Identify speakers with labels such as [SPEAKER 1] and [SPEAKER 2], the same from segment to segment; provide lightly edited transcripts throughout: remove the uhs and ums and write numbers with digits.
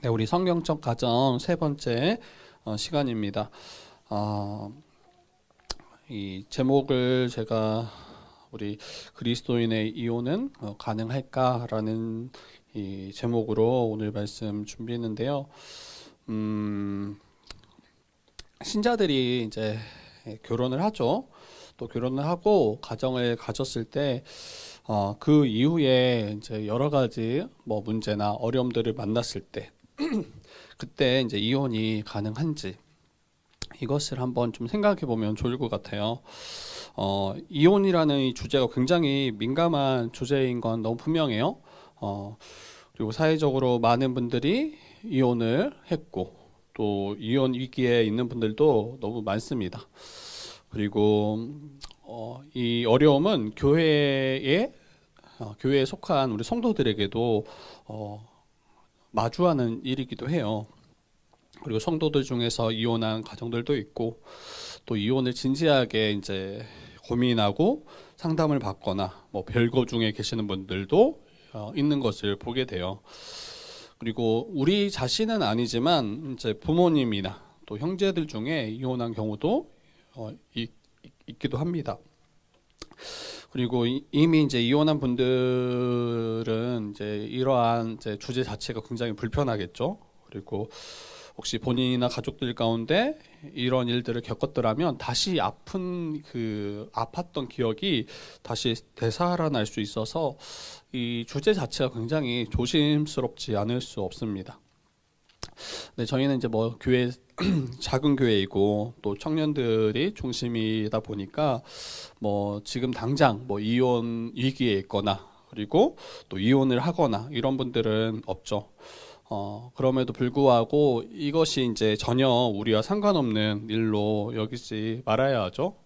[SPEAKER 1] 네, 우리 성경적 가정 세 번째 시간입니다. 이 제목을 제가 우리 그리스도인의 이혼은 가능할까라는 이 제목으로 오늘 말씀 준비했는데요. 신자들이 이제 결혼을 하죠. 또 결혼을 하고 가정을 가졌을 때 그 이후에 이제 여러 가지 문제나 어려움들을 만났을 때 그때 이제 이혼이 가능한지 이것을 한번 좀 생각해 보면 좋을 것 같아요. 이혼이라는 이 주제가 굉장히 민감한 주제인 건 너무 분명해요. 그리고 사회적으로 많은 분들이 이혼을 했고 또 이혼 위기에 있는 분들도 너무 많습니다. 그리고 이 어려움은 교회에 속한 우리 성도들에게도 마주하는 일이기도 해요. 그리고 성도들 중에서 이혼한 가정들도 있고 또 이혼을 진지하게 이제 고민하고 상담을 받거나 별거 중에 계시는 분들도 있는 것을 보게 돼요. 그리고 우리 자신은 아니지만 이제 부모님이나 또 형제들 중에 이혼한 경우도 있기도 합니다. 그리고 이미 이제 이혼한 분들은 이제 이러한 이제 주제 자체가 굉장히 불편하겠죠. 그리고 혹시 본인이나 가족들 가운데 이런 일들을 겪었더라면 다시 아팠던 기억이 다시 되살아날 수 있어서 이 주제 자체가 굉장히 조심스럽지 않을 수 없습니다. 네, 저희는 이제 교회 작은 교회이고 또 청년들이 중심이다 보니까 지금 당장 이혼 위기에 있거나 그리고 또 이혼을 하거나 이런 분들은 없죠. 그럼에도 불구하고 이것이 이제 전혀 우리와 상관없는 일로 여기지 말아야 하죠.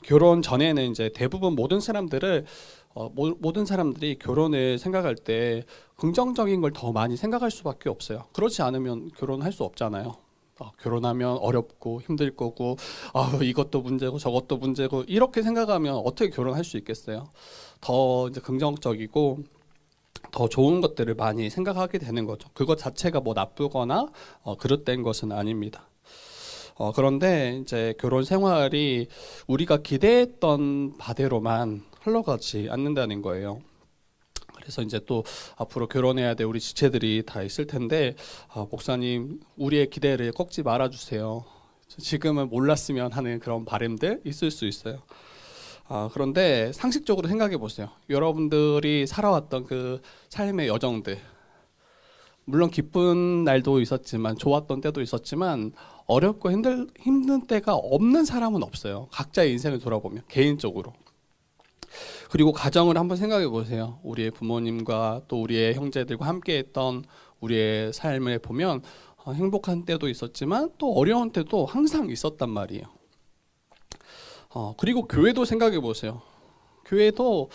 [SPEAKER 1] 결혼 전에는 이제 대부분 모든 사람들이 결혼을 생각할 때 긍정적인 걸 더 많이 생각할 수밖에 없어요. 그렇지 않으면 결혼할 수 없잖아요. 결혼하면 어렵고 힘들 거고 이것도 문제고 저것도 문제고 이렇게 생각하면 어떻게 결혼할 수 있겠어요. 더 이제 긍정적이고 더 좋은 것들을 많이 생각하게 되는 거죠. 그것 자체가 나쁘거나 그릇된 것은 아닙니다. 그런데 이제 결혼 생활이 우리가 기대했던 바대로만 흘러가지 않는다는 거예요. 그래서 이제 또 앞으로 결혼해야 될 우리 지체들이 다 있을 텐데 목사님 우리의 기대를 꺾지 말아주세요. 지금은 몰랐으면 하는 그런 바람들 있을 수 있어요. 그런데 상식적으로 생각해 보세요. 여러분들이 살아왔던 그 삶의 여정들, 물론 기쁜 날도 있었지만 좋았던 때도 있었지만 어렵고 힘든 때가 없는 사람은 없어요. 각자의 인생을 돌아보면 개인적으로. 그리고 가정을 한번 생각해 보세요. 우리의 부모님과 또 우리의 형제들과 함께했던 우리의 삶을 보면 행복한 때도 있었지만 또 어려운 때도 항상 있었단 말이에요. 그리고 교회도 생각해 보세요. 교회도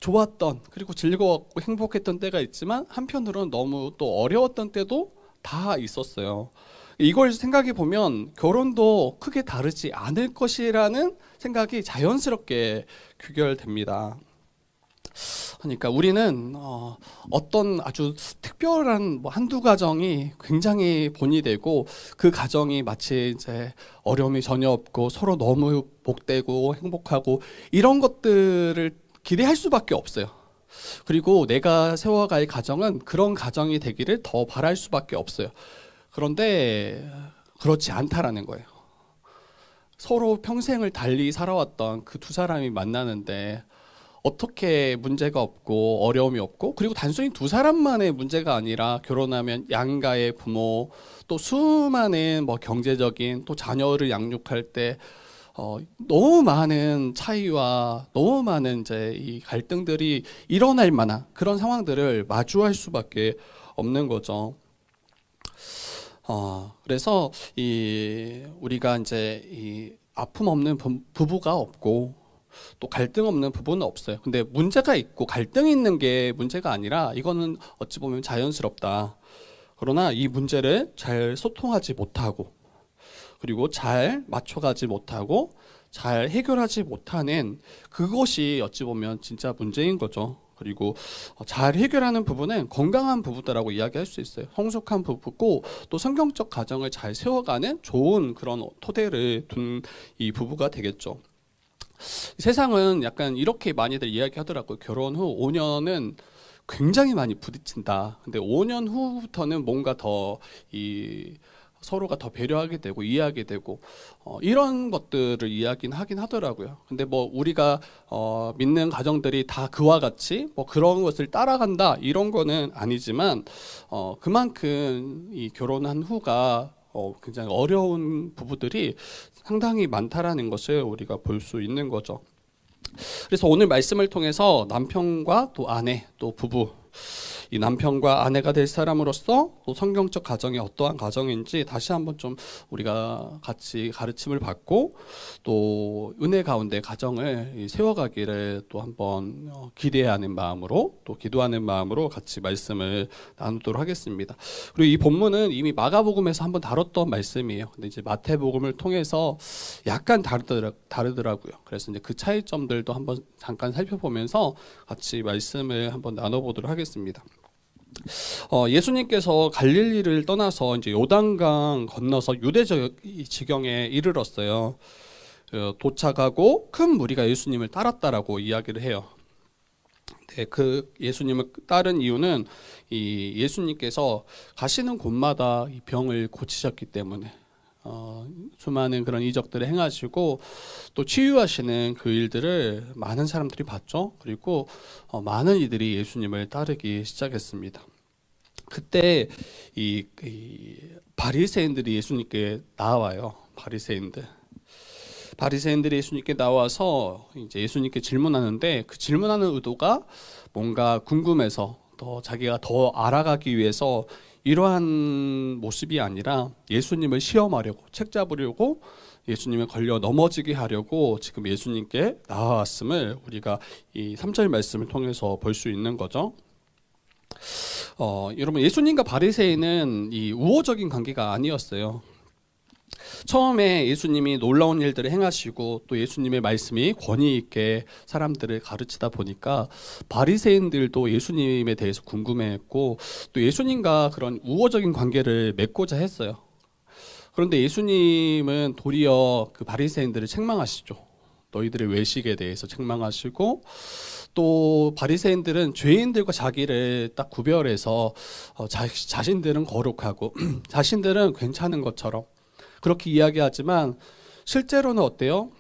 [SPEAKER 1] 좋았던 그리고 즐거웠고 행복했던 때가 있지만 한편으로는 너무 또 어려웠던 때도 다 있었어요. 이걸 생각해 보면 결혼도 크게 다르지 않을 것이라는 생각이 자연스럽게 귀결됩니다. 그러니까 우리는 어떤 아주 특별한 한두 가정이 굉장히 본이 되고 그 가정이 마치 이제 어려움이 전혀 없고 서로 너무 복되고 행복하고 이런 것들을 기대할 수밖에 없어요. 그리고 내가 세워갈 가정은 그런 가정이 되기를 더 바랄 수밖에 없어요. 그런데 그렇지 않다라는 거예요. 서로 평생을 달리 살아왔던 그 두 사람이 만나는데 어떻게 문제가 없고 어려움이 없고 그리고 단순히 두 사람만의 문제가 아니라 결혼하면 양가의 부모 또 수많은 경제적인 또 자녀를 양육할 때 너무 많은 차이와 너무 많은 이제 이 갈등들이 일어날 만한 그런 상황들을 마주할 수밖에 없는 거죠. 그래서 우리가 이제 이 아픔 없는 부부가 없고 또 갈등 없는 부부는 없어요. 근데 문제가 있고 갈등이 있는 게 문제가 아니라 이거는 어찌 보면 자연스럽다. 그러나 이 문제를 잘 소통하지 못하고 그리고 잘 맞춰가지 못하고 잘 해결하지 못하는 그것이 어찌 보면 진짜 문제인 거죠. 그리고 잘 해결하는 부부는 건강한 부부다라고 이야기할 수 있어요. 성숙한 부부고 또 성경적 가정을 잘 세워가는 좋은 그런 토대를 둔 이 부부가 되겠죠. 세상은 약간 이렇게 많이들 이야기하더라고요. 결혼 후 5년은 굉장히 많이 부딪힌다. 근데 5년 후부터는 뭔가 더 서로가 더 배려하게 되고 이해하게 되고 이런 것들을 이야기는 하긴 하더라고요. 근데 뭐 우리가 믿는 가정들이 다 그와 같이 뭐 그런 것을 따라간다 이런 거는 아니지만 그만큼 이 결혼한 후가 굉장히 어려운 부부들이 상당히 많다라는 것을 우리가 볼 수 있는 거죠. 그래서 오늘 말씀을 통해서 남편과 또 아내 또 부부 이 남편과 아내가 될 사람으로서 또 성경적 가정이 어떠한 가정인지 다시 한번 좀 우리가 같이 가르침을 받고 또 은혜 가운데 가정을 세워가기를 또 한번 기대하는 마음으로 또 기도하는 마음으로 같이 말씀을 나누도록 하겠습니다. 그리고 이 본문은 이미 마가복음에서 한번 다뤘던 말씀이에요. 근데 이제 마태복음을 통해서 약간 다르더라고요. 그래서 이제 그 차이점들도 한번 잠깐 살펴보면서 같이 말씀을 한번 나눠보도록 하겠습니다. 예수님께서 갈릴리를 떠나서 이제 요단강 건너서 유대 지경에 이르렀어요. 도착하고 큰 무리가 예수님을 따랐다라고 이야기를 해요. 네, 그 예수님을 따른 이유는 이 예수님께서 가시는 곳마다 이 병을 고치셨기 때문에 수많은 그런 이적들을 행하시고 또 치유하시는 그 일들을 많은 사람들이 봤죠. 그리고 많은 이들이 예수님을 따르기 시작했습니다. 그때 이 바리새인들이 예수님께 나와요. 바리새인들이 예수님께 나와서 이제 예수님께 질문하는데 그 질문하는 의도가 뭔가 궁금해서 더 자기가 더 알아가기 위해서 이러한 모습이 아니라 예수님을 시험하려고 책 잡으려고 예수님을 걸려 넘어지게 하려고 지금 예수님께 나와왔음을 우리가 이 3절 말씀을 통해서 볼 수 있는 거죠. 여러분 예수님과 바리새인은 이 우호적인 관계가 아니었어요. 처음에 예수님이 놀라운 일들을 행하시고 또 예수님의 말씀이 권위 있게 사람들을 가르치다 보니까 바리새인들도 예수님에 대해서 궁금해했고 또 예수님과 그런 우호적인 관계를 맺고자 했어요. 그런데 예수님은 도리어 그 바리새인들을 책망하시죠. 너희들의 외식에 대해서 책망하시고 또 바리새인들은 죄인들과 자기를 딱 구별해서 자신들은 거룩하고 자신들은 괜찮은 것처럼 그렇게 이야기하지만 실제로는 어때요?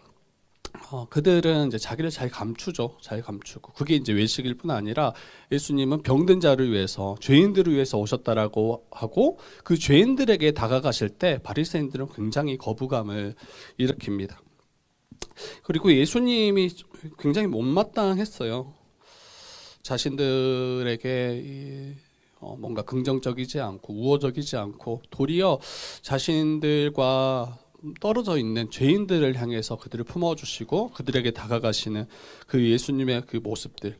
[SPEAKER 1] 그들은 이제 자기를 잘 감추죠. 잘 감추고 그게 이제 외식일 뿐 아니라 예수님은 병든 자를 위해서 죄인들을 위해서 오셨다라고 하고 그 죄인들에게 다가가실 때 바리새인들은 굉장히 거부감을 일으킵니다. 그리고 예수님이 굉장히 못마땅했어요. 자신들에게 뭔가 긍정적이지 않고 우호적이지 않고 도리어 자신들과 떨어져 있는 죄인들을 향해서 그들을 품어주시고 그들에게 다가가시는 그 예수님의 그 모습들.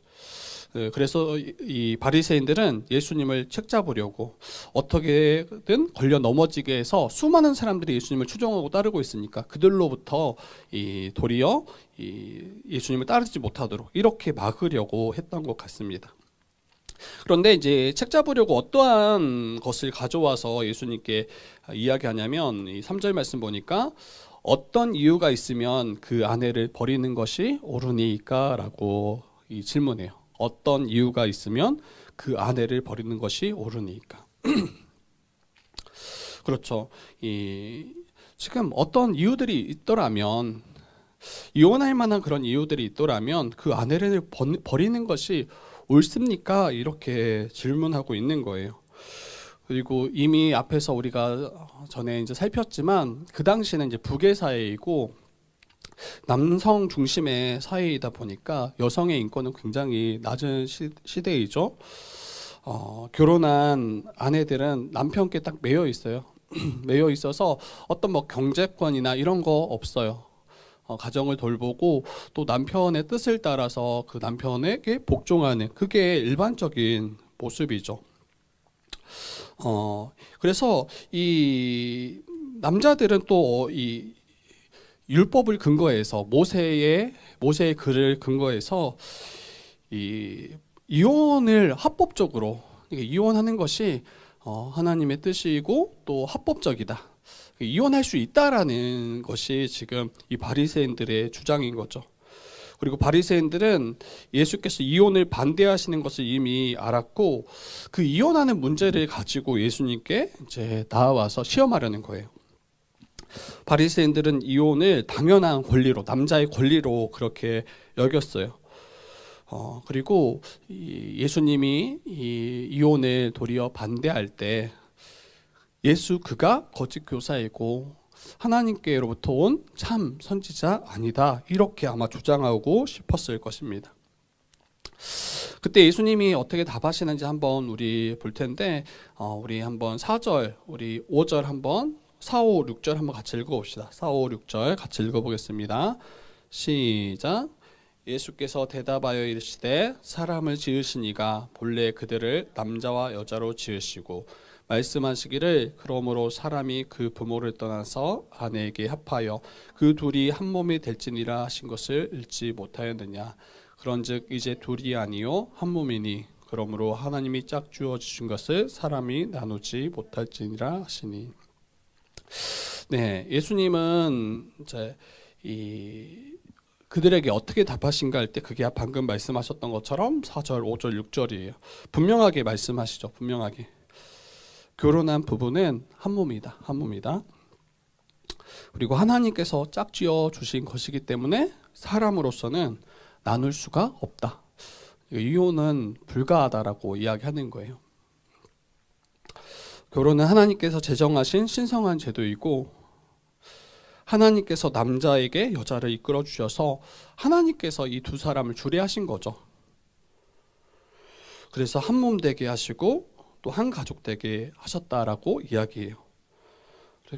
[SPEAKER 1] 그래서 이 바리새인들은 예수님을 책잡으려고 어떻게든 걸려 넘어지게 해서 수많은 사람들이 예수님을 추종하고 따르고 있으니까 그들로부터 도리어 예수님을 따르지 못하도록 이렇게 막으려고 했던 것 같습니다. 그런데 이제 책 잡으려고 어떠한 것을 가져와서 예수님께 이야기하냐면 이 3절 말씀 보니까 어떤 이유가 있으면 그 아내를 버리는 것이 옳으니까 라고 질문해요. 어떤 이유가 있으면 그 아내를 버리는 것이 옳으니까. 그렇죠. 지금 어떤 이유들이 있더라면 이혼할 만한 그런 이유들이 있더라면 그 아내를 버리는 것이 옳습니까? 이렇게 질문하고 있는 거예요. 그리고 이미 앞에서 우리가 전에 이제 살폈지만 그 당시는 이제 북의 사회이고 남성 중심의 사회이다 보니까 여성의 인권은 굉장히 낮은 시대이죠. 결혼한 아내들은 남편께 딱 매여 있어요. 매여 있어서 어떤 뭐 경제권이나 이런 거 없어요. 가정을 돌보고 또 남편의 뜻을 따라서 그 남편에게 복종하는 그게 일반적인 모습이죠. 그래서 이 남자들은 또 이 율법을 근거해서 모세의 글을 근거해서 이 이혼을 합법적으로, 이혼하는 것이 하나님의 뜻이고 또 합법적이다. 이혼할 수 있다라는 것이 지금 이 바리새인들의 주장인 거죠. 그리고 바리새인들은 예수께서 이혼을 반대하시는 것을 이미 알았고 그 이혼하는 문제를 가지고 예수님께 이제 나와서 시험하려는 거예요. 바리새인들은 이혼을 당연한 권리로, 남자의 권리로 그렇게 여겼어요. 그리고 예수님이 이 이혼을 도리어 반대할 때 예수 그가 거짓 교사이고 하나님께로부터 온 참 선지자 아니다, 이렇게 아마 주장하고 싶었을 것입니다. 그때 예수님이 어떻게 답하시는지 한번 우리 볼 텐데 우리 한번 4절, 우리 5절 한번 4, 5, 6절 한번 같이 읽어봅시다. 4, 5, 6절 같이 읽어보겠습니다. 시작. 예수께서 대답하여 이르시되 사람을 지으시니가 본래 그들을 남자와 여자로 지으시고 말씀하시기를 그러므로 사람이 그 부모를 떠나서 아내에게 합하여 그 둘이 한 몸이 될지니라 하신 것을 읽지 못하였느냐. 그런즉 이제 둘이 아니요 한 몸이니 그러므로 하나님이 짝주어 주신 것을 사람이 나누지 못할지니라 하시니. 네, 예수님은 이제 그들에게 어떻게 답하신가 할 때 그게 방금 말씀하셨던 것처럼 4절, 5절, 6절이에요. 분명하게 말씀하시죠. 분명하게. 결혼한 부부는 한 몸이다. 한 몸이다. 그리고 하나님께서 짝지어 주신 것이기 때문에 사람으로서는 나눌 수가 없다. 이혼은 불가하다라고 이야기하는 거예요. 결혼은 하나님께서 제정하신 신성한 제도이고 하나님께서 남자에게 여자를 이끌어 주셔서 하나님께서 이 두 사람을 주례하신 거죠. 그래서 한 몸 되게 하시고 또 한 가족 되게 하셨다라고 이야기해요.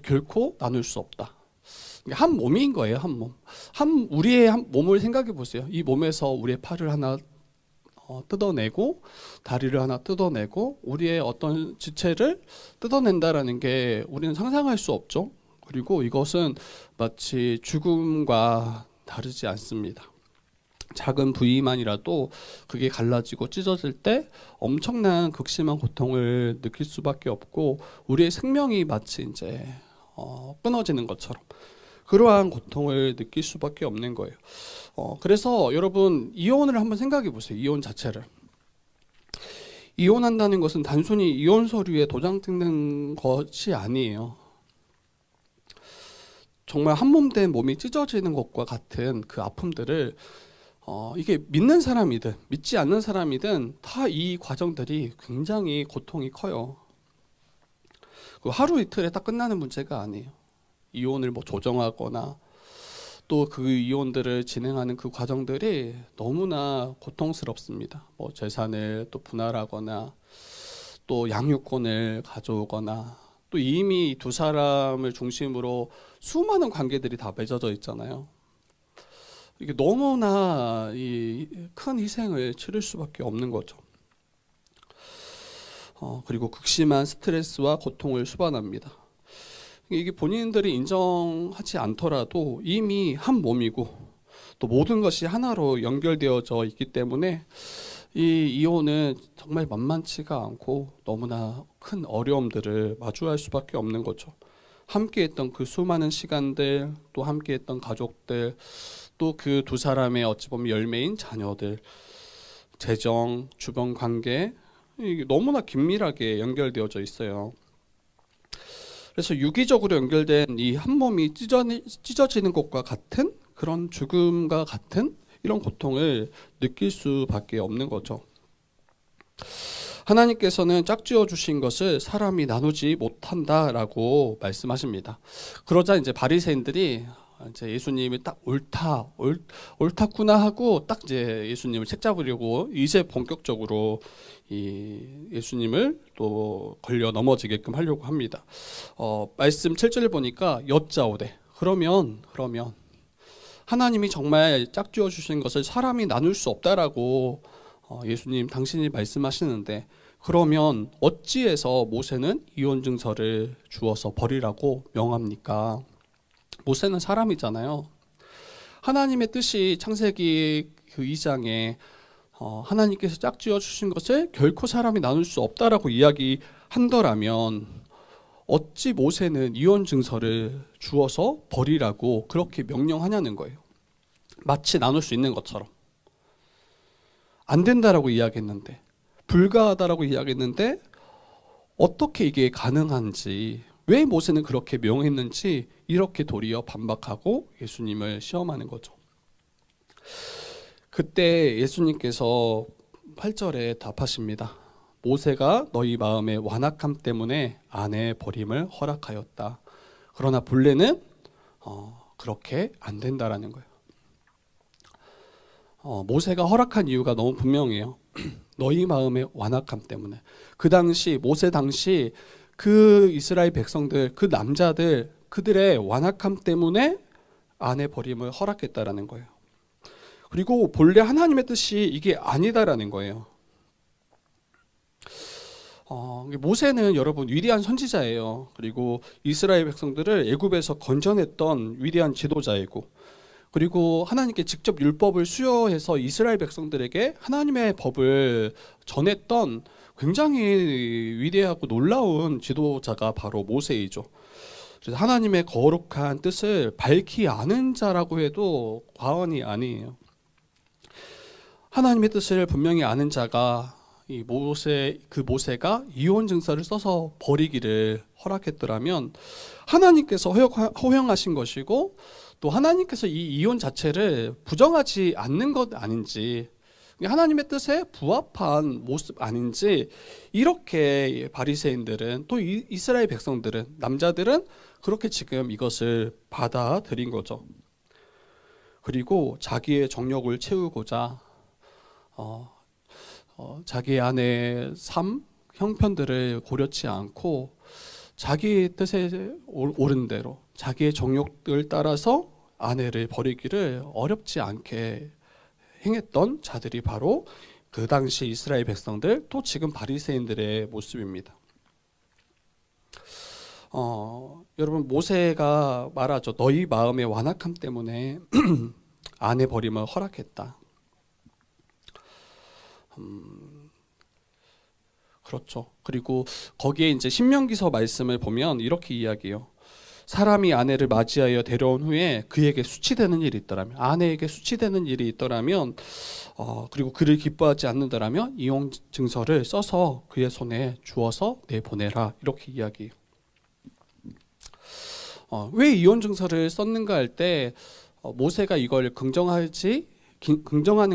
[SPEAKER 1] 결코 나눌 수 없다. 한 몸인 거예요. 한 몸. 우리의 한 몸을 생각해 보세요. 이 몸에서 우리의 팔을 하나 뜯어내고 다리를 하나 뜯어내고 우리의 어떤 지체를 뜯어낸다라는 게 우리는 상상할 수 없죠. 그리고 이것은 마치 죽음과 다르지 않습니다. 작은 부위만이라도 그게 갈라지고 찢어질 때 엄청난 극심한 고통을 느낄 수밖에 없고 우리의 생명이 마치 이제 끊어지는 것처럼 그러한 고통을 느낄 수밖에 없는 거예요. 그래서 여러분 이혼을 한번 생각해 보세요. 이혼 자체를. 이혼한다는 것은 단순히 이혼 서류에 도장 찍는 것이 아니에요. 정말 한 몸 된 몸이 찢어지는 것과 같은 그 아픔들을 이게 믿는 사람이든 믿지 않는 사람이든 다 이 과정들이 굉장히 고통이 커요. 하루 이틀에 딱 끝나는 문제가 아니에요. 이혼을 뭐 조정하거나 또 그 이혼들을 진행하는 그 과정들이 너무나 고통스럽습니다. 뭐 재산을 또 분할하거나 또 양육권을 가져오거나 또 이미 두 사람을 중심으로 수많은 관계들이 다 맺어져 있잖아요. 이게 너무나 큰 희생을 치를 수밖에 없는 거죠. 그리고 극심한 스트레스와 고통을 수반합니다. 이게 본인들이 인정하지 않더라도 이미 한 몸이고 또 모든 것이 하나로 연결되어져 있기 때문에 이 이혼은 정말 만만치가 않고 너무나 큰 어려움들을 마주할 수밖에 없는 거죠. 함께했던 그 수많은 시간들, 또 함께했던 가족들, 또 그 두 사람의 어찌 보면 열매인 자녀들, 재정, 주변 관계, 이게 너무나 긴밀하게 연결되어져 있어요. 그래서 유기적으로 연결된 이 한 몸이 찢어지는 것과 같은 그런 죽음과 같은 이런 고통을 느낄 수밖에 없는 거죠. 하나님께서는 짝지어 주신 것을 사람이 나누지 못한다라고 말씀하십니다. 그러자 이제 바리새인들이 이제 예수님이 딱 옳다구나 하고 딱 이제 예수님을 책잡으려고 이제 본격적으로 이 예수님을 또 걸려 넘어지게끔 하려고 합니다. 말씀 7절을 보니까 여짜오되 그러면 하나님이 정말 짝지어 주신 것을 사람이 나눌 수 없다라고 예수님 당신이 말씀하시는데 그러면 어찌해서 모세는 이혼 증서를 주어서 버리라고 명합니까? 모세는 사람이잖아요. 하나님의 뜻이 창세기 그 2장에 하나님께서 짝지어 주신 것을 결코 사람이 나눌 수 없다라고 이야기한다라면 어찌 모세는 이혼 증서를 주어서 버리라고 그렇게 명령하냐는 거예요. 마치 나눌 수 있는 것처럼. 안 된다라고 이야기했는데, 불가하다라고 이야기했는데 어떻게 이게 가능한지, 왜 모세는 그렇게 명했는지 이렇게 도리어 반박하고 예수님을 시험하는 거죠. 그때 예수님께서 8절에 답하십니다. 모세가 너희 마음의 완악함 때문에 아내의 버림을 허락하였다. 그러나 본래는 그렇게 안 된다라는 거예요. 모세가 허락한 이유가 너무 분명해요. 너희 마음의 완악함 때문에. 그 당시 모세 당시 그 이스라엘 백성들, 그 남자들, 그들의 완악함 때문에 아내 버림을 허락했다라는 거예요. 그리고 본래 하나님의 뜻이 이게 아니다라는 거예요. 모세는 여러분 위대한 선지자예요. 그리고 이스라엘 백성들을 애굽에서 건져냈던 위대한 지도자이고, 그리고 하나님께 직접 율법을 수여해서 이스라엘 백성들에게 하나님의 법을 전했던 굉장히 위대하고 놀라운 지도자가 바로 모세이죠. 그래서 하나님의 거룩한 뜻을 밝히 아는 자라고 해도 과언이 아니에요. 하나님의 뜻을 분명히 아는 자가 그 모세가 이혼 증서를 써서 버리기를 허락했더라면 하나님께서 허용하신 것이고, 또 하나님께서 이 이혼 자체를 부정하지 않는 것 아닌지, 하나님의 뜻에 부합한 모습 아닌지, 이렇게 바리새인들은, 또 이스라엘 백성들은, 남자들은 그렇게 지금 이것을 받아들인 거죠. 그리고 자기의 정욕을 채우고자 자기 아내의 삶, 형편들을 고려치 않고 자기 뜻에 옳은 대로 자기의 정욕을 따라서 아내를 버리기를 어렵지 않게 행했던 자들이 바로 그 당시 이스라엘 백성들, 또 지금 바리새인들의 모습입니다. 여러분, 모세가 말하죠. 너희 마음의 완악함 때문에 아내 버림을 허락했다. 그렇죠. 그리고 거기에 이제 신명기서 말씀을 보면 이렇게 이야기해요. 사람이 아내를 맞이하여 데려온 후에 그에게 수치되는 일이 있더라면, 아내에게 수치되는 일이 있더라면, 그리고 그를 기뻐하지 않는다라면 이혼 증서를 써서 그의 손에 주어서 내보내라, 이렇게 이야기해요. 왜 이혼 증서를 썼는가 할 때 모세가 이걸 긍정하는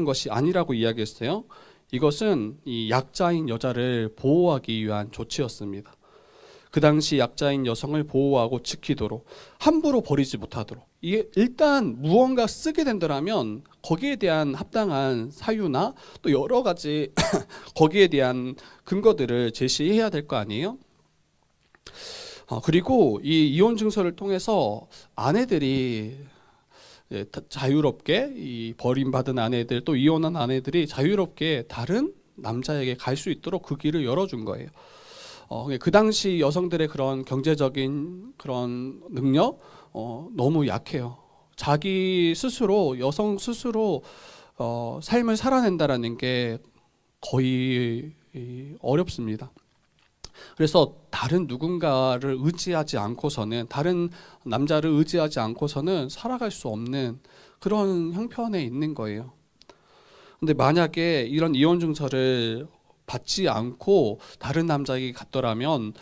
[SPEAKER 1] 것이 아니라고 이야기했어요. 이것은 이 약자인 여자를 보호하기 위한 조치였습니다. 그 당시 약자인 여성을 보호하고 지키도록, 함부로 버리지 못하도록. 이게 일단 무언가 쓰게 된다면 거기에 대한 합당한 사유나 또 여러 가지 거기에 대한 근거들을 제시해야 될 거 아니에요? 그리고 이 이혼 증서를 통해서 아내들이 자유롭게, 이 버림받은 아내들, 또 이혼한 아내들이 자유롭게 다른 남자에게 갈 수 있도록 그 길을 열어준 거예요. 그 당시 여성들의 그런 경제적인 그런 능력 너무 약해요. 자기 스스로, 여성 스스로 삶을 살아낸다라는 게 거의 어렵습니다. 그래서 다른 누군가를 의지하지 않고서는, 다른 남자를 의지하지 않고서는 살아갈 수 없는 그런 형편에 있는 거예요. 근데 만약에 이런 이혼 증서를 받지 않고 다른 남자에게 갔더라면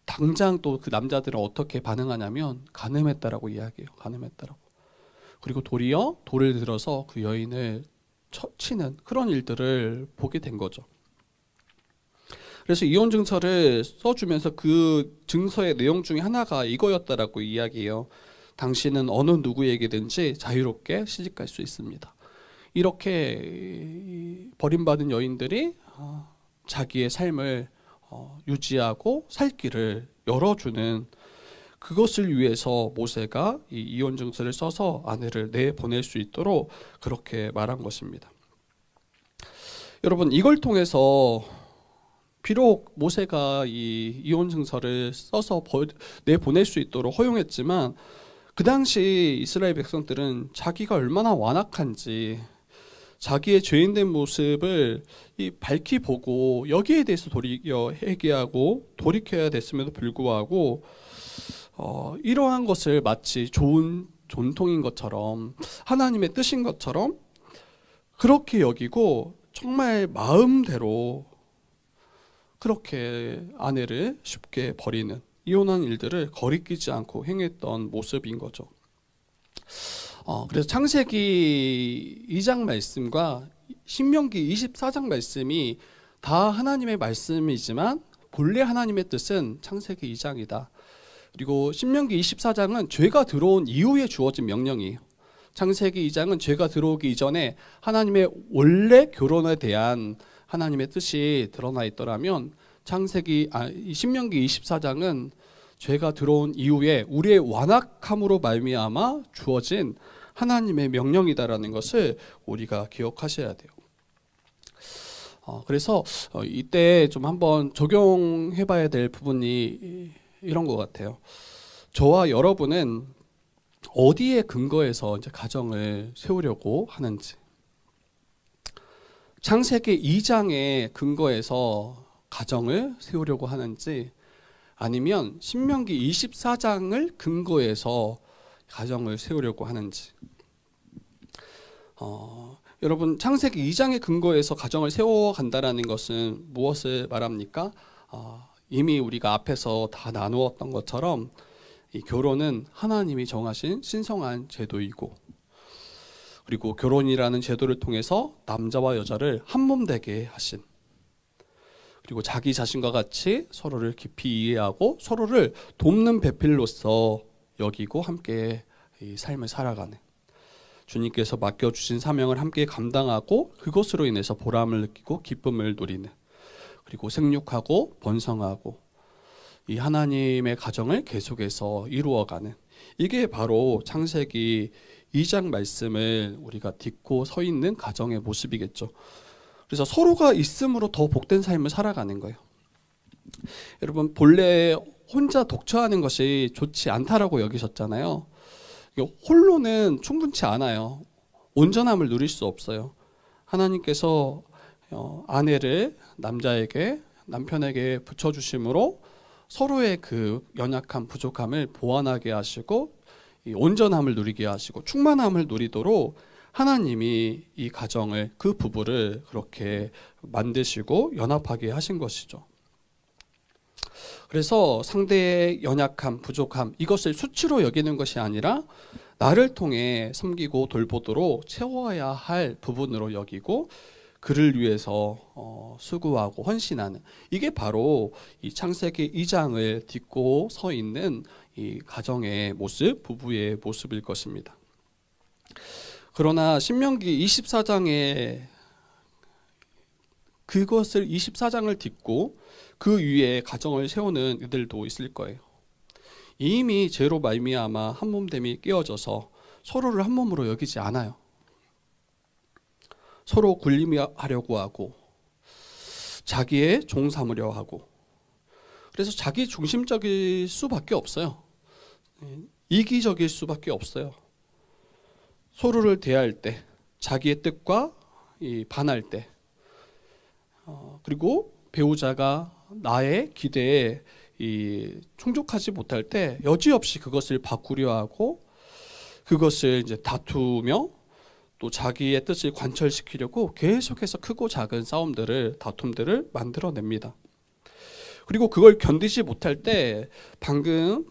[SPEAKER 1] 당장 또 그 남자들은 어떻게 반응하냐면 간음했다라고 이야기해요. 간음했다라고. 그리고 도리어 돌을 들어서 그 여인을 치는 그런 일들을 보게 된 거죠. 그래서 이혼 증서를 써주면서 그 증서의 내용 중에 하나가 이거였다라고 이야기해요. 당신은 어느 누구에게든지 자유롭게 시집갈 수 있습니다. 이렇게 버림받은 여인들이 자기의 삶을 유지하고 살 길을 열어주는, 그것을 위해서 모세가 이 이혼 증서를 써서 아내를 내보낼 수 있도록 그렇게 말한 것입니다. 여러분, 이걸 통해서 비록 모세가 이 이혼 증서를 써서 내보낼 수 있도록 허용했지만, 그 당시 이스라엘 백성들은 자기가 얼마나 완악한지, 자기의 죄인된 모습을 밝히 보고 여기에 대해서 회개하고 돌이켜야 됐음에도 불구하고 이러한 것을 마치 좋은 전통인 것처럼 하나님의 뜻인 것처럼 그렇게 여기고 정말 마음대로 그렇게 아내를 쉽게 버리는 이혼한 일들을 거리끼지 않고 행했던 모습인 거죠. 그래서 창세기 2장 말씀과 신명기 24장 말씀이 다 하나님의 말씀이지만 본래 하나님의 뜻은 창세기 2장이다. 그리고 신명기 24장은 죄가 들어온 이후에 주어진 명령이에요. 창세기 2장은 죄가 들어오기 이전에 하나님의 원래 결혼에 대한 하나님의 뜻이 드러나 있더라면 신명기 24장은 죄가 들어온 이후에 우리의 완악함으로 말미암아 주어진 하나님의 명령이다라는 것을 우리가 기억하셔야 돼요. 그래서 이때 좀 한번 적용해봐야 될 부분이 이런 것 같아요. 저와 여러분은 어디에 근거해서 이제 가정을 세우려고 하는지, 창세기 2장에 근거해서 가정을 세우려고 하는지, 아니면 신명기 24장을 근거해서 가정을 세우려고 하는지. 여러분, 창세기 2장의 근거해서 가정을 세워간다는 것은 무엇을 말합니까? 이미 우리가 앞에서 다 나누었던 것처럼 이 결혼은 하나님이 정하신 신성한 제도이고, 그리고 결혼이라는 제도를 통해서 남자와 여자를 한 몸 되게 하신, 그리고 자기 자신과 같이 서로를 깊이 이해하고 서로를 돕는 배필로서 여기고 함께 이 삶을 살아가는, 주님께서 맡겨주신 사명을 함께 감당하고 그것으로 인해서 보람을 느끼고 기쁨을 누리는, 그리고 생육하고 번성하고 이 하나님의 가정을 계속해서 이루어가는, 이게 바로 창세기 2장 말씀을 우리가 딛고 서 있는 가정의 모습이겠죠. 그래서 서로가 있음으로 더 복된 삶을 살아가는 거예요. 여러분, 본래 혼자 독처하는 것이 좋지 않다라고 여기셨잖아요. 홀로는 충분치 않아요. 온전함을 누릴 수 없어요. 하나님께서 아내를 남편에게 붙여주심으로 서로의 그 연약함, 부족함을 보완하게 하시고 이 온전함을 누리게 하시고 충만함을 누리도록 하나님이 이 가정을, 그 부부를 그렇게 만드시고 연합하게 하신 것이죠. 그래서 상대의 연약함, 부족함, 이것을 수치로 여기는 것이 아니라 나를 통해 섬기고 돌보도록 채워야 할 부분으로 여기고 그를 위해서 수고하고 헌신하는, 이게 바로 이 창세기 2장을 딛고 서 있는 이 가정의 모습, 부부의 모습일 것입니다. 그러나 신명기 24장에 그것을 24장을 딛고 그 위에 가정을 세우는 이들도 있을 거예요. 이미 죄로 말미암아 한 몸됨이 깨어져서 서로를 한 몸으로 여기지 않아요. 서로 군림하려고 하고 자기의 종 삼으려 하고, 그래서 자기 중심적일 수밖에 없어요. 이기적일 수밖에 없어요. 서로를 대할 때, 자기의 뜻과 반할 때, 그리고 배우자가 나의 기대에 충족하지 못할 때 여지없이 그것을 바꾸려 하고 그것을 이제 다투며 또 자기의 뜻을 관철시키려고 계속해서 크고 작은 싸움들을, 다툼들을 만들어냅니다. 그리고 그걸 견디지 못할 때 방금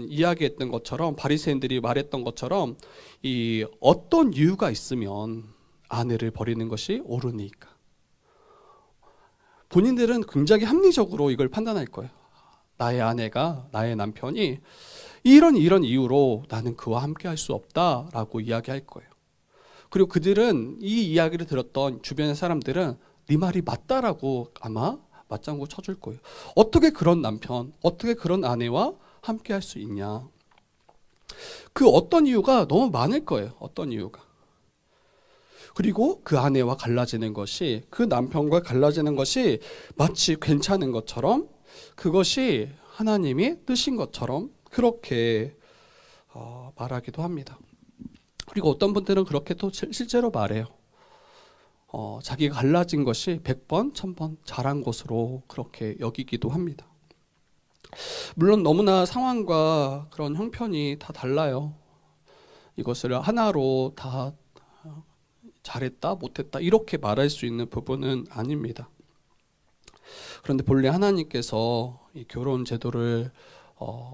[SPEAKER 1] 이야기했던 것처럼, 바리새인들이 말했던 것처럼 이 어떤 이유가 있으면 아내를 버리는 것이 옳으니까, 본인들은 굉장히 합리적으로 이걸 판단할 거예요. 나의 아내가, 나의 남편이 이런 이유로 나는 그와 함께 할 수 없다라고 이야기할 거예요. 그리고 그들은 이 이야기를 들었던 주변의 사람들은 네 말이 맞다라고 아마 맞장구 쳐줄 거예요. 어떻게 그런 남편, 어떻게 그런 아내와 함께 할 수 있냐. 그 어떤 이유가 너무 많을 거예요. 어떤 이유가. 그리고 그 아내와 갈라지는 것이, 그 남편과 갈라지는 것이 마치 괜찮은 것처럼, 그것이 하나님이 뜻인 것처럼 그렇게 말하기도 합니다. 그리고 어떤 분들은 그렇게 또 실제로 말해요. 자기가 갈라진 것이 100번, 1000번 잘한 것으로 그렇게 여기기도 합니다. 물론 너무나 상황과 그런 형편이 다 달라요. 이것을 하나로 다 잘했다, 못했다 이렇게 말할 수 있는 부분은 아닙니다. 그런데 본래 하나님께서 이 결혼 제도를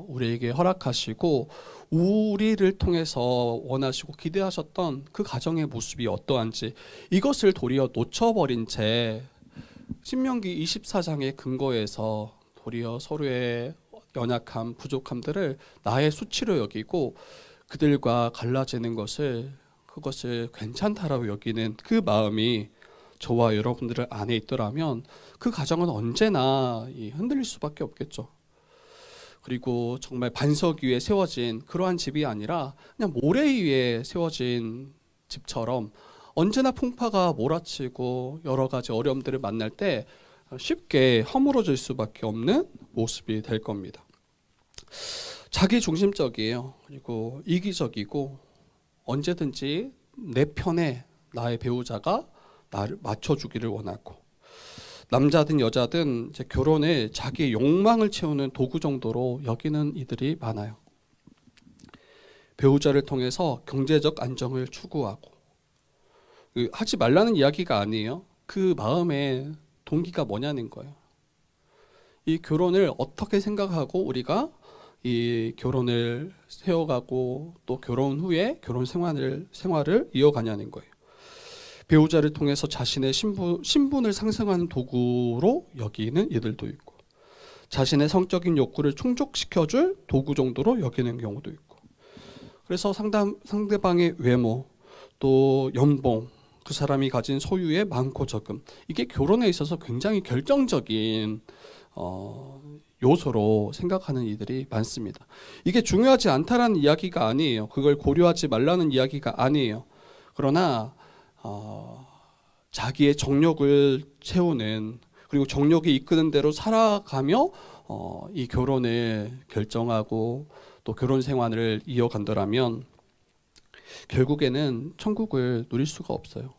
[SPEAKER 1] 우리에게 허락하시고 우리를 통해서 원하시고 기대하셨던 그 가정의 모습이 어떠한지 이것을 도리어 놓쳐버린 채 신명기 24장의 근거에서 도리어 서로의 연약함, 부족함들을 나의 수치로 여기고 그들과 갈라지는 그것을 괜찮다라고 여기는 그 마음이 저와 여러분들 안에 있더라면 그 가정은 언제나 흔들릴 수밖에 없겠죠. 그리고 정말 반석 위에 세워진 그러한 집이 아니라 그냥 모래 위에 세워진 집처럼 언제나 풍파가 몰아치고 여러 가지 어려움들을 만날 때 쉽게 허물어질 수밖에 없는 모습이 될 겁니다. 자기 중심적이에요. 그리고 이기적이고 언제든지 내 편에 나의 배우자가 나를 맞춰주기를 원하고 남자든 여자든 이제 결혼을 자기의 욕망을 채우는 도구 정도로 여기는 이들이 많아요. 배우자를 통해서 경제적 안정을 추구하고 하지 말라는 이야기가 아니에요. 그 마음의 동기가 뭐냐는 거예요. 이 결혼을 어떻게 생각하고 우리가 이 결혼을 세워가고 또 결혼 후에 결혼 생활을 이어가냐는 거예요. 배우자를 통해서 자신의 신분을 상승하는 도구로 여기는 이들도 있고 자신의 성적인 욕구를 충족시켜줄 도구 정도로 여기는 경우도 있고 그래서 상대방의 외모 또 연봉 그 사람이 가진 소유의 많고 적음 이게 결혼에 있어서 굉장히 결정적인 요소로 생각하는 이들이 많습니다. 이게 중요하지 않다라는 이야기가 아니에요. 그걸 고려하지 말라는 이야기가 아니에요. 그러나 자기의 정욕을 채우는 그리고 정욕이 이끄는 대로 살아가며 이 결혼을 결정하고 또 결혼 생활을 이어간다면 결국에는 천국을 누릴 수가 없어요.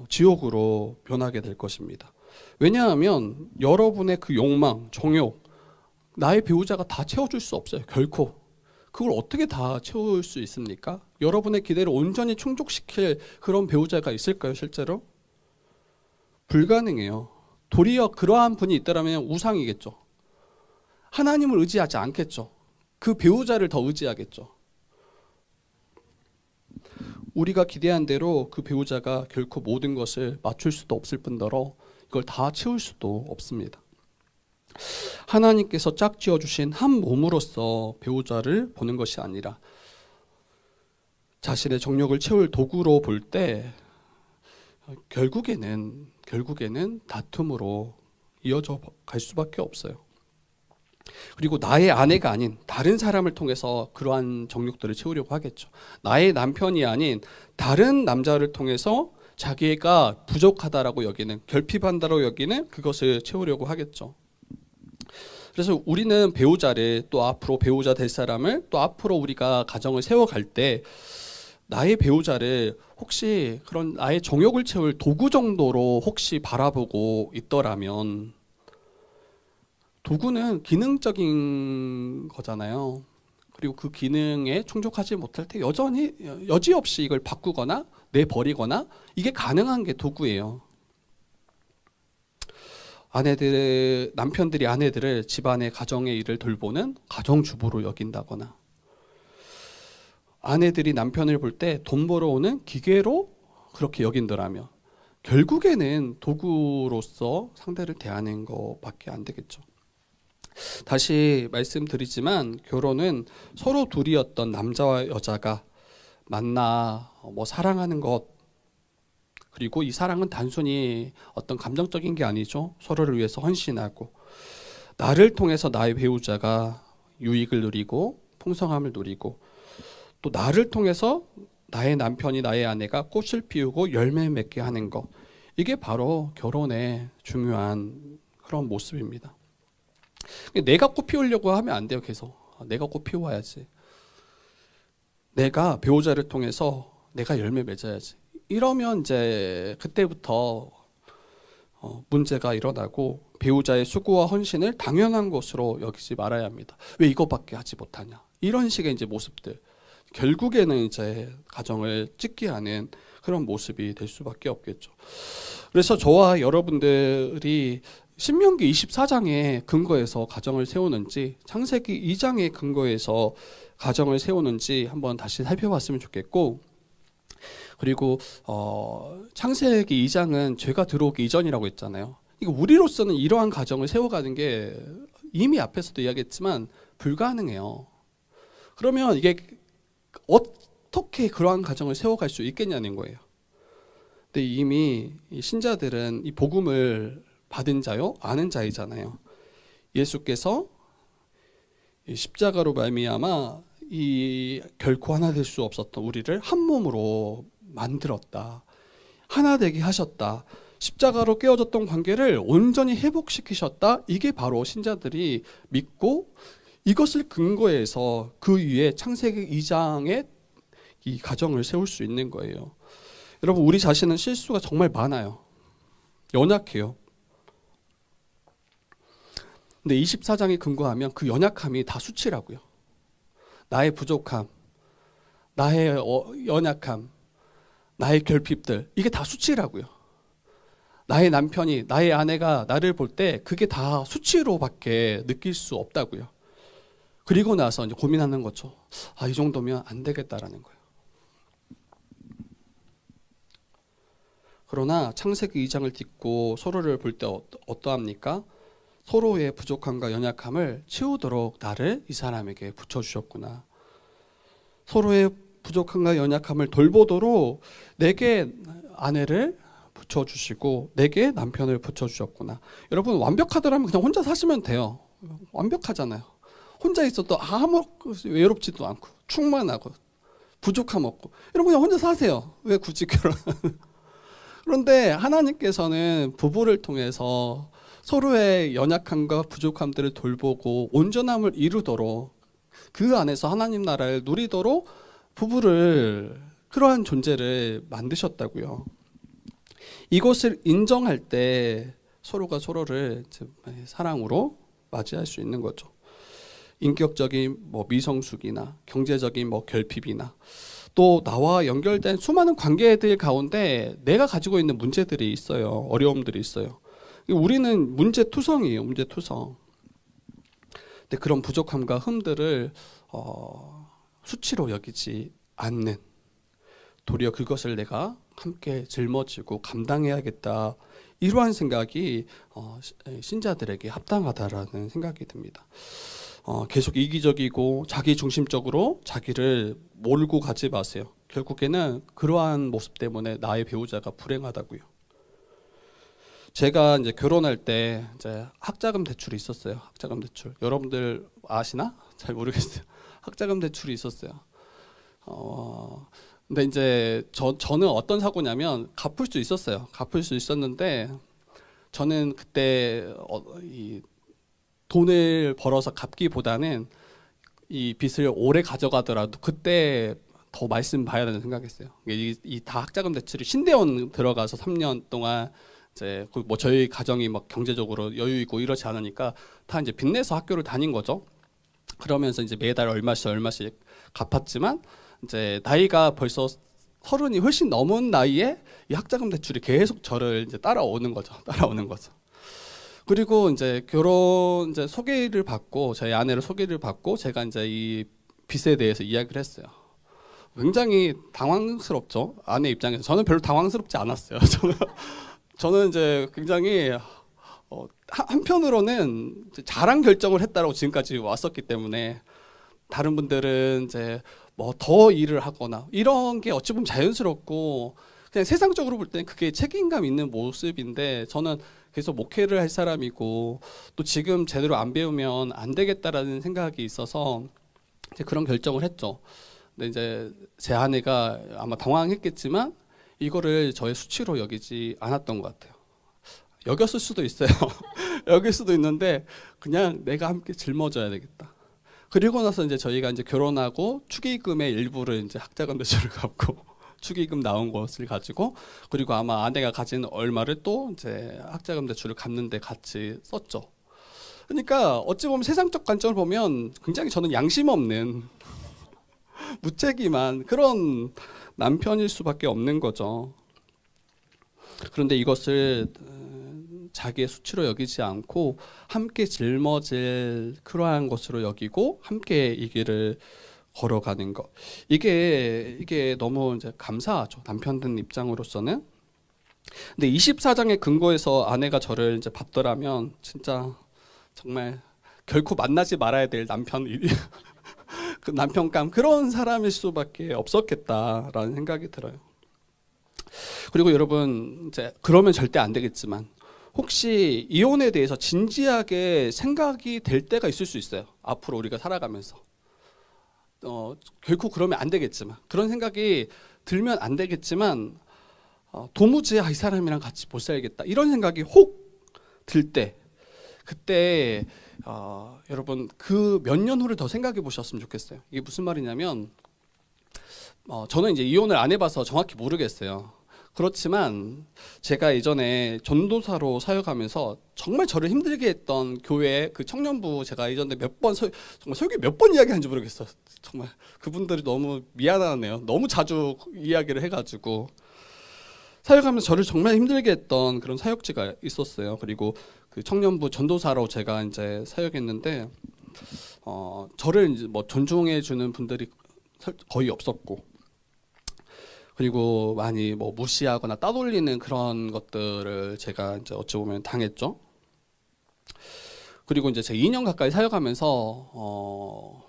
[SPEAKER 1] 지옥으로 변하게 될 것입니다. 왜냐하면 여러분의 그 욕망, 정욕 나의 배우자가 다 채워줄 수 없어요. 결코. 그걸 어떻게 다 채울 수 있습니까? 여러분의 기대를 온전히 충족시킬 그런 배우자가 있을까요, 실제로? 불가능해요. 도리어 그러한 분이 있다면 우상이겠죠. 하나님을 의지하지 않겠죠. 그 배우자를 더 의지하겠죠. 우리가 기대한 대로 그 배우자가 결코 모든 것을 맞출 수도 없을 뿐더러 이걸 다 채울 수도 없습니다. 하나님께서 짝지어 주신 한 몸으로서 배우자를 보는 것이 아니라 자신의 정욕을 채울 도구로 볼 때 결국에는 다툼으로 이어져 갈 수밖에 없어요. 그리고 나의 아내가 아닌 다른 사람을 통해서 그러한 정욕들을 채우려고 하겠죠. 나의 남편이 아닌 다른 남자를 통해서 자기가 부족하다라고 여기는 결핍한다라고 여기는 그것을 채우려고 하겠죠. 그래서 우리는 배우자를 또 앞으로 배우자 될 사람을 또 앞으로 우리가 가정을 세워갈 때 나의 배우자를 혹시 그런 나의 정욕을 채울 도구 정도로 혹시 바라보고 있더라면 도구는 기능적인 거잖아요. 그리고 그 기능에 충족하지 못할 때 여지없이 이걸 바꾸거나 내버리거나 이게 가능한 게 도구예요. 남편들이 아내들을 집안의 가정의 일을 돌보는 가정주부로 여긴다거나 아내들이 남편을 볼 때 돈 벌어오는 기계로 그렇게 여긴다라면 결국에는 도구로서 상대를 대하는 것밖에 안 되겠죠. 다시 말씀드리지만 결혼은 서로 둘이었던 남자와 여자가 만나 사랑하는 것 그리고 이 사랑은 단순히 어떤 감정적인 게 아니죠. 서로를 위해서 헌신하고 나를 통해서 나의 배우자가 유익을 누리고 풍성함을 누리고 또 나를 통해서 나의 남편이 나의 아내가 꽃을 피우고 열매를 맺게 하는 것 이게 바로 결혼의 중요한 그런 모습입니다. 내가 꽃 피우려고 하면 안 돼요. 계속 내가 꽃 피워야지. 내가 배우자를 통해서 내가 열매 맺어야지. 이러면 이제 그때부터 문제가 일어나고 배우자의 수고와 헌신을 당연한 것으로 여기지 말아야 합니다. 왜 이거밖에 하지 못하냐? 이런 식의 이제 모습들. 결국에는 이제 가정을 찢게 하는 그런 모습이 될 수밖에 없겠죠. 그래서 저와 여러분들이 신명기 24장의 근거에서 가정을 세우는지 창세기 2장의 근거에서 가정을 세우는지 한번 다시 살펴봤으면 좋겠고, 그리고 창세기 2장은 죄가 들어오기 이전이라고 했잖아요. 이거 우리로서는 이러한 가정을 세워가는 게 이미 앞에서도 이야기했지만 불가능해요. 그러면 이게 어떻게 그러한 가정을 세워갈 수 있겠냐는 거예요. 근데 이미 이 신자들은 이 복음을 받은 자요, 아는 자이잖아요. 예수께서 이 십자가로 말미암아 이 결코 하나 될 수 없었던 우리를 한 몸으로 만들었다. 하나 되게 하셨다. 십자가로 깨어졌던 관계를 온전히 회복시키셨다. 이게 바로 신자들이 믿고 이것을 근거해서 그 위에 창세기 2장의 이 가정을 세울 수 있는 거예요. 여러분, 우리 자신은 실수가 정말 많아요. 연약해요. 근데 24장이 근거하면 그 연약함이 다 수치라고요. 나의 부족함, 나의 연약함, 나의 결핍들, 이게 다 수치라고요. 나의 남편이, 나의 아내가 나를 볼 때 그게 다 수치로밖에 느낄 수 없다고요. 그리고 나서 이제 고민하는 거죠. 아, 이 정도면 안 되겠다라는 거예요. 그러나 창세기 2장을 딛고 서로를 볼 때 어떠합니까? 서로의 부족함과 연약함을 채우도록 나를 이 사람에게 붙여주셨구나. 서로의 부족함과 연약함을 돌보도록 내게 아내를 붙여주시고 내게 남편을 붙여주셨구나. 여러분, 완벽하더라면 그냥 혼자 사시면 돼요. 완벽하잖아요. 혼자 있어도 아무 외롭지도 않고 충만하고 부족함 없고, 여러분 그냥 혼자 사세요. 왜 굳이 결혼? 그런데 하나님께서는 부부를 통해서 서로의 연약함과 부족함들을 돌보고 온전함을 이루도록, 그 안에서 하나님 나라를 누리도록 부부를, 그러한 존재를 만드셨다고요. 이것을 인정할 때 서로가 서로를 사랑으로 맞이할 수 있는 거죠. 인격적인 미성숙이나 경제적인 결핍이나 또 나와 연결된 수많은 관계들 가운데 내가 가지고 있는 문제들이 있어요. 어려움들이 있어요. 우리는 문제투성이에요. 문제투성. 근데 그런 부족함과 흠들을 수치로 여기지 않는, 도리어 그것을 내가 함께 짊어지고 감당해야겠다, 이러한 생각이 신자들에게 합당하다라는 생각이 듭니다. 계속 이기적이고 자기중심적으로 자기를 몰고 가지 마세요. 결국에는 그러한 모습 때문에 나의 배우자가 불행하다고요. 제가 이제 결혼할 때 이제 학자금 대출이 있었어요. 학자금 대출. 여러분들 아시나? 잘 모르겠어요. 학자금 대출이 있었어요. 근데 이제 저는 어떤 사고냐면 갚을 수 있었어요. 갚을 수 있었는데 저는 그때 이 돈을 벌어서 갚기보다는 이 빚을 오래 가져가더라도 그때 더 말씀 봐야 된다는 생각했어요. 이 다 학자금 대출이 신대원 들어가서 3년 동안 이제 저희 가정이 경제적으로 여유 있고 이렇지 않으니까 다 이제 빚내서 학교를 다닌 거죠. 그러면서 이제 매달 얼마씩 갚았지만 이제 나이가 벌써 30이 훨씬 넘은 나이에 이 학자금 대출이 계속 저를 이제 따라오는 거죠. 그리고 이제 결혼 이제 소개를 받고, 저희 아내를 소개를 받고 제가 이제 이 빚에 대해서 이야기를 했어요. 굉장히 당황스럽죠. 아내 입장에서. 저는 별로 당황스럽지 않았어요. 저는 이제 굉장히 한편으로는 잘한 결정을 했다라고 지금까지 왔었기 때문에, 다른 분들은 이제 더 일을 하거나 이런 게 어찌 보면 자연스럽고 그냥 세상적으로 볼 때는 그게 책임감 있는 모습인데, 저는 계속 목회를 할 사람이고 또 지금 제대로 안 배우면 안 되겠다라는 생각이 있어서 이제 그런 결정을 했죠. 근데 이제 제 아내가 아마 당황했겠지만 이거를 저의 수치로 여기지 않았던 것 같아요. 여겼을 수도 있어요. 여길 수도 있는데 그냥 내가 함께 짊어져야 되겠다. 그리고 나서 이제 저희가 이제 결혼하고 축의금의 일부를 이제 학자금 대출을 갚고 축의금 나온 것을 가지고, 그리고 아마 아내가 가진 얼마를 또 이제 학자금 대출을 갚는데 같이 썼죠. 그러니까 어찌 보면 세상적 관점을 보면 굉장히 저는 양심 없는 무책임한 그런 남편일 수밖에 없는 거죠. 그런데 이것을 자기의 수치로 여기지 않고 함께 짊어질 그러한 것으로 여기고 함께 이 길을 걸어가는 것, 이게 너무 이제 감사하죠, 남편된 입장으로서는. 근데 24장의 근거에서 아내가 저를 이제 받더라면 진짜 정말 결코 만나지 말아야 될 남편 그 남편감, 그런 사람일 수밖에 없었겠다라는 생각이 들어요. 그리고 여러분, 이제 그러면 절대 안 되겠지만 혹시 이혼에 대해서 진지하게 생각이 될 때가 있을 수 있어요. 앞으로 우리가 살아가면서 결코 그러면 안 되겠지만, 그런 생각이 들면 안 되겠지만 도무지 이 사람이랑 같이 못 살겠다 이런 생각이 혹 들 때, 그때 여러분 그 몇 년 후를 더 생각해 보셨으면 좋겠어요. 이게 무슨 말이냐면 저는 이제 이혼을 안 해봐서 정확히 모르겠어요. 그렇지만 제가 예전에 전도사로 사역하면서 정말 저를 힘들게 했던 교회 그 청년부, 제가 예전에 몇 번 정말 설교 몇 번 이야기한지 모르겠어요. 정말 그분들이 너무 미안하네요. 너무 자주 이야기를 해가지고 사역하면서 저를 정말 힘들게 했던 그런 사역지가 있었어요. 그리고 그 청년부 전도사로 제가 이제 사역했는데 저를 이제 뭐 존중해 주는 분들이 거의 없었고, 그리고 많이 뭐 무시하거나 따돌리는 그런 것들을 제가 이제 어찌 보면 당했죠. 그리고 이제 제가 2년 가까이 사역하면서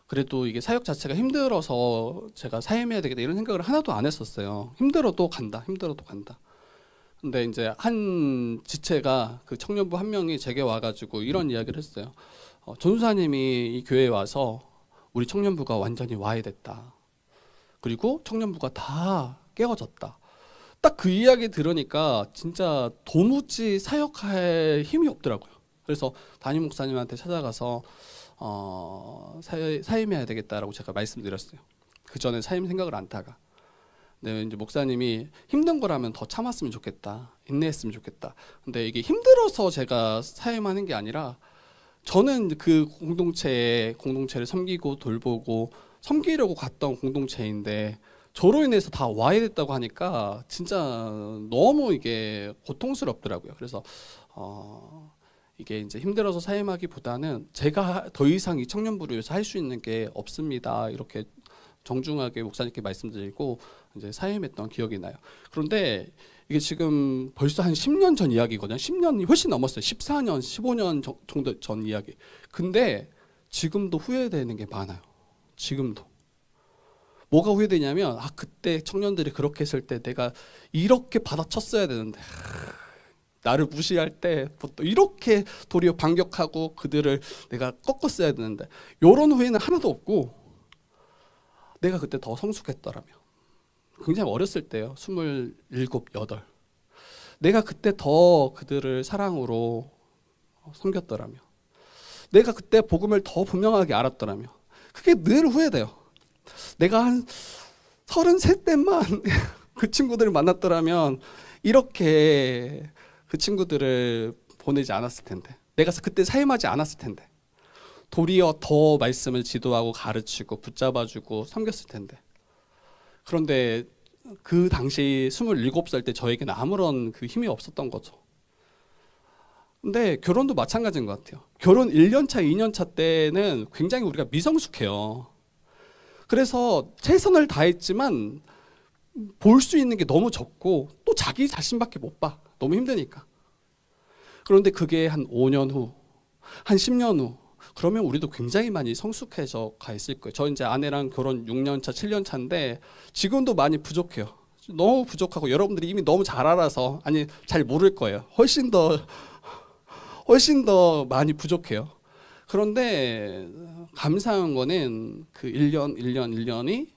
[SPEAKER 1] 그래도 이게 사역 자체가 힘들어서 제가 사임해야 되겠다 이런 생각을 하나도 안 했었어요. 힘들어도 간다, 힘들어도 간다. 근데 이제 한 지체가, 그 청년부 한 명이 제게 와가지고 이런 이야기를 했어요. 전수사님이 이 교회에 와서 우리 청년부가 완전히 와해됐다. 그리고 청년부가 다 깨어졌다. 딱 그 이야기 들으니까 진짜 도무지 사역할 힘이 없더라고요. 그래서 담임 목사님한테 찾아가서 사임해야 되겠다라고 제가 말씀드렸어요. 그 전에 사임 생각을 안 타가. 네, 이제 목사님이 힘든 거라면 더 참았으면 좋겠다, 인내했으면 좋겠다. 근데 이게 힘들어서 제가 사임하는 게 아니라 저는 그 공동체를 섬기고 돌보고 섬기려고 갔던 공동체인데 저로 인해서 다 와해됐다고 하니까 진짜 너무 이게 고통스럽더라고요. 그래서 이게 이제 힘들어서 사임하기보다는 제가 더 이상 이 청년부를 위해서 할 수 있는 게 없습니다, 이렇게 정중하게 목사님께 말씀드리고 이제 사임했던 기억이 나요. 그런데 이게 지금 벌써 한 10년 전 이야기거든요. 10년이 훨씬 넘었어요. 14년, 15년 정도 전 이야기. 근데 지금도 후회되는 게 많아요. 지금도. 뭐가 후회되냐면 그때 청년들이 그렇게 했을 때 내가 이렇게 받아쳤어야 되는데, 나를 무시할 때 이렇게 도리어 반격하고 그들을 내가 꺾었어야 되는데, 이런 후회는 하나도 없고, 내가 그때 더 성숙했더라면, 굉장히 어렸을 때요, 27, 8, 내가 그때 더 그들을 사랑으로 섬겼더라면, 내가 그때 복음을 더 분명하게 알았더라면, 그게 늘 후회돼요. 내가 한 33 때만 그 친구들을 만났더라면 이렇게 그 친구들을 보내지 않았을 텐데, 내가 그때 사임하지 않았을 텐데, 도리어 더 말씀을 지도하고 가르치고 붙잡아주고 섬겼을 텐데. 그런데 그 당시 27살 때 저에게는 아무런 그 힘이 없었던 거죠. 근데 결혼도 마찬가지인 것 같아요. 결혼 1년차, 2년차 때는 굉장히 우리가 미성숙해요. 그래서 최선을 다했지만 볼 수 있는 게 너무 적고 또 자기 자신밖에 못 봐. 너무 힘드니까. 그런데 그게 한 5년 후, 한 10년 후, 그러면 우리도 굉장히 많이 성숙해져 가 있을 거예요. 저 이제 아내랑 결혼 6년 차, 7년 차인데 지금도 많이 부족해요. 너무 부족하고 여러분들이 이미 너무 잘 알아서, 아니 잘 모를 거예요. 훨씬 더 많이 부족해요. 그런데 감사한 거는 그 1년이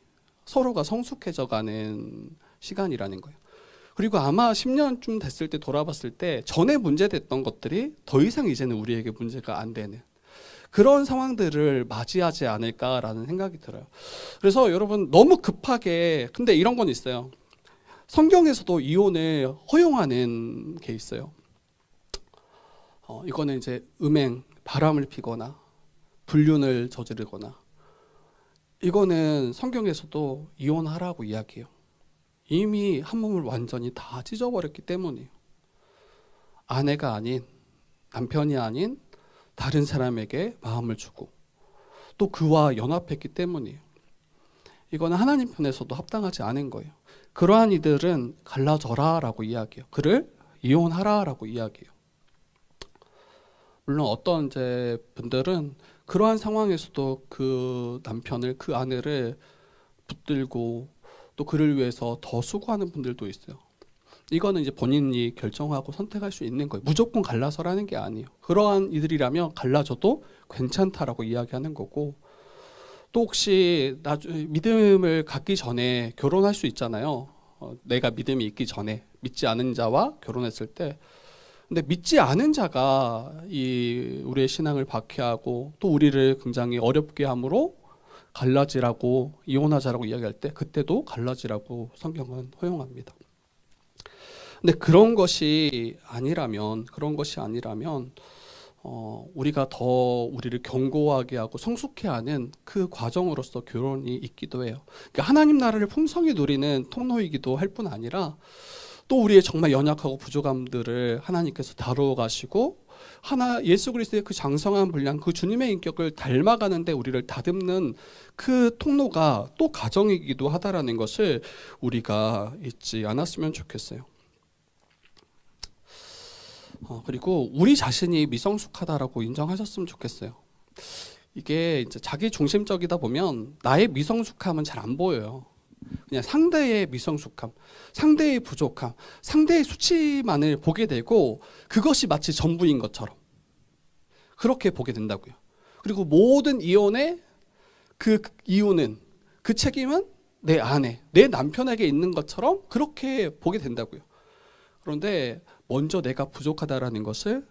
[SPEAKER 1] 서로가 성숙해져 가는 시간이라는 거예요. 그리고 아마 10년쯤 됐을 때 돌아봤을 때 전에 문제됐던 것들이 더 이상 이제는 우리에게 문제가 안 되는, 그런 상황들을 맞이하지 않을까라는 생각이 들어요. 그래서 여러분 너무 급하게, 근데 이런 건 있어요. 성경에서도 이혼을 허용하는 게 있어요. 이거는 이제 음행, 바람을 피거나 불륜을 저지르거나, 이거는 성경에서도 이혼하라고 이야기해요. 이미 한 몸을 완전히 다 찢어버렸기 때문이에요. 아내가 아닌, 남편이 아닌 다른 사람에게 마음을 주고 또 그와 연합했기 때문이에요. 이거는 하나님 편에서도 합당하지 않은 거예요. 그러한 이들은 갈라져라 라고 이야기해요. 그를 이혼하라 라고 이야기해요. 물론 어떤 이제 분들은 그러한 상황에서도 그 남편을, 그 아내를 붙들고 또 그를 위해서 더 수고하는 분들도 있어요. 이거는 이제 본인이 결정하고 선택할 수 있는 거예요. 무조건 갈라서라는 게 아니에요. 그러한 이들이라면 갈라져도 괜찮다라고 이야기하는 거고, 또 혹시 믿음을 갖기 전에 결혼할 수 있잖아요. 내가 믿음이 있기 전에 믿지 않은 자와 결혼했을 때, 근데 믿지 않은 자가 이 우리의 신앙을 박해하고 또 우리를 굉장히 어렵게 함으로 갈라지라고, 이혼하자라고 이야기할 때 그때도 갈라지라고 성경은 허용합니다. 근데 그런 것이 아니라면 우리가 더 우리를 견고하게 하고 성숙해 하는 그 과정으로서 결혼이 있기도 해요. 그러니까 하나님 나라를 풍성히 누리는 통로이기도 할 뿐 아니라 또 우리의 정말 연약하고 부족함들을 하나님께서 다루어 가시고 예수 그리스도의 그 장성한 분량, 그 주님의 인격을 닮아가는데 우리를 다듬는 그 통로가 또 가정이기도 하다라는 것을 우리가 잊지 않았으면 좋겠어요. 그리고 우리 자신이 미성숙하다라고 인정하셨으면 좋겠어요. 이게 이제 자기 중심적이다 보면 나의 미성숙함은 잘 안 보여요. 그냥 상대의 미성숙함, 상대의 부족함, 상대의 수치만을 보게 되고 그것이 마치 전부인 것처럼 그렇게 보게 된다고요. 그리고 모든 이혼의 그 이유는, 그 책임은 내 아내, 내 남편에게 있는 것처럼 그렇게 보게 된다고요. 그런데 먼저 내가 부족하다라는 것을,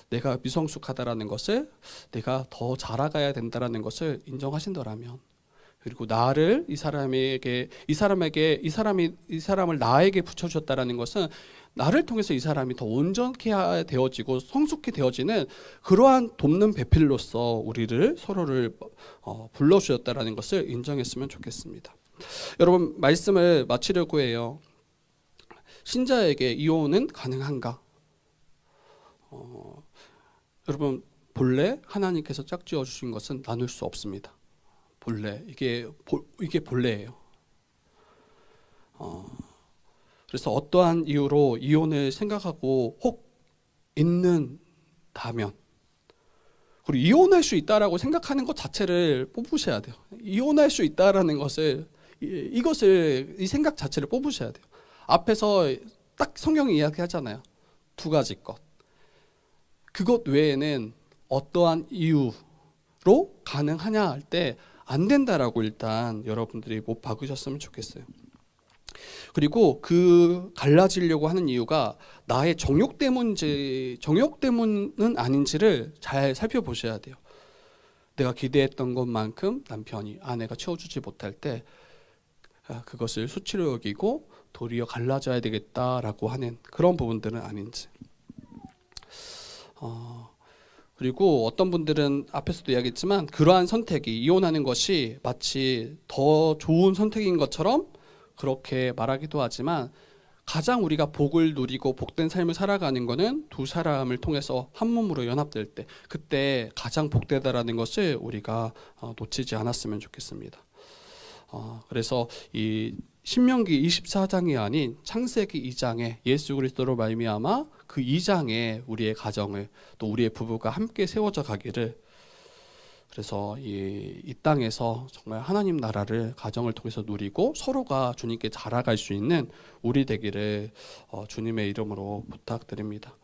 [SPEAKER 1] 내가 미성숙하다라는 것을, 내가 더 자라가야 된다라는 것을 인정하신다라면, 그리고 나를 이 사람을 나에게 붙여주셨다라는 것은 나를 통해서 이 사람이 더 온전케 되어지고 성숙해 되어지는 그러한 돕는 배필로서 우리를 서로를 불러주셨다라는 것을 인정했으면 좋겠습니다. 여러분, 말씀을 마치려고 해요. 신자에게 이혼은 가능한가? 여러분, 본래 하나님께서 짝지어 주신 것은 나눌 수 없습니다. 본래 이게 본래예요. 그래서 어떠한 이유로 이혼을 생각하고 혹 있는다면, 그리고 이혼할 수 있다라고 생각하는 것 자체를 뽑으셔야 돼요. 이혼할 수 있다라는 것을, 이 생각 자체를 뽑으셔야 돼요. 앞에서 딱 성경이 이야기하잖아요. 두 가지 것. 그것 외에는 어떠한 이유로 가능하냐 할 때 안 된다라고 일단 여러분들이 못 박으셨으면 좋겠어요. 그리고 그 갈라지려고 하는 이유가 나의 정욕 때문은 아닌지를 잘 살펴보셔야 돼요. 내가 기대했던 것만큼 남편이, 아내가 채워주지 못할 때 그것을 수치로 여기고 도리어 갈라져야 되겠다라고 하는 그런 부분들은 아닌지. 그리고 어떤 분들은 앞에서도 이야기했지만 그러한 선택이, 이혼하는 것이 마치 더 좋은 선택인 것처럼 그렇게 말하기도 하지만, 가장 우리가 복을 누리고 복된 삶을 살아가는 것은 두 사람을 통해서 한 몸으로 연합될 때, 그때 가장 복되다라는 것을 우리가 놓치지 않았으면 좋겠습니다. 그래서 이 신명기 24장이 아닌 창세기 2장에 예수 그리스도로 말미암아 그 2장에 우리의 가정을, 또 우리의 부부가 함께 세워져 가기를, 그래서 이 땅에서 정말 하나님 나라를 가정을 통해서 누리고 서로가 주님께 자라갈 수 있는 우리 되기를 주님의 이름으로 부탁드립니다.